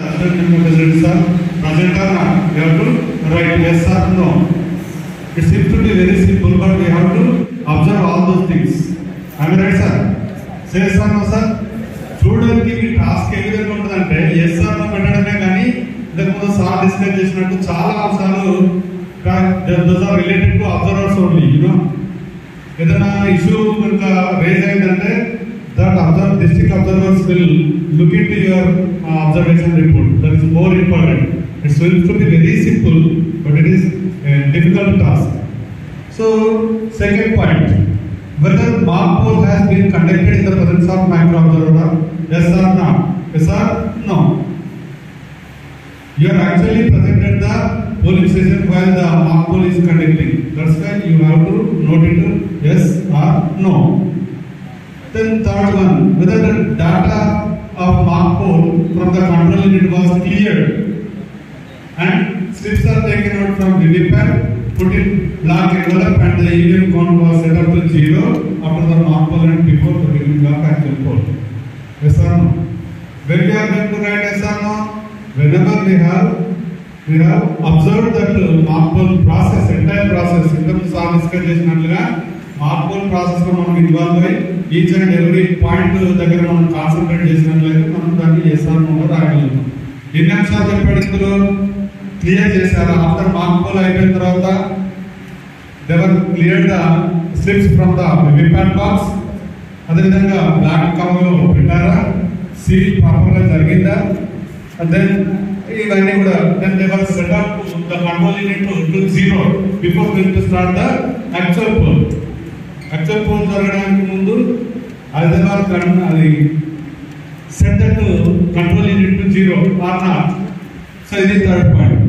Sir, present or not? We have to write yes or no. It seems to be very simple, but we have to observe all those things. Am I right, sir? Say yes or no, sir? చూడడానికి మీ task ఏ విధంగా ఉంటుందంటే yes are no పెట్టడమే కానీ ఇంతకుముందు sir discuss చేసినట్టు చాలా అంశాలు those are related to observers only. You know ఏదైనా ఇష్యూ కనుక రేజ్ అయిందంటే that district observers will look into your observation report. That is more important. It seems to be very simple, but it is a difficult task. So, second point, whether mock poll has been conducted in the presence of micro observer, yes or no? Yes or no? You are actually present at the polling station while the mock poll is conducting. That's why you have to note it yes or no. Then third one, whether the data of mock poll from the control unit was cleared and slips are taken out from VVPAT, put in black envelope and the EVM count was set up to 0 after the mock poll and before the beginning of actual poll. Yes or no? When we are going to write yes or no? Whenever we have observed that mock poll process, entire process, in terms of discussion, mock poll process లో మనం involve అయ్యి each and every point దగ్గర మనం concentrate చేసినట్లయితే మనం దాన్ని yes are no రాయగలుగుతాం. ఎన్ని అంశాలు చెప్పాడు ఇందులో క్లియర్ చేశారా? ఆఫ్టర్ మాక్ పోల్ అయిపోయిన తర్వాత they were clear the slips from the VVPAT box. అదేవిధంగా బ్లాక్ కవర్లో పెట్టారా? సీల్ ప్రాపర్ గా జరిగిందా? దెన్ ఇవన్నీ కూడా then they were set up the control unit to 0 before going to start the actual poll. Actual poll జరగడానికి ముందు అది set that control unit to 0 or not. So ఇది థర్డ్ పాయింట్.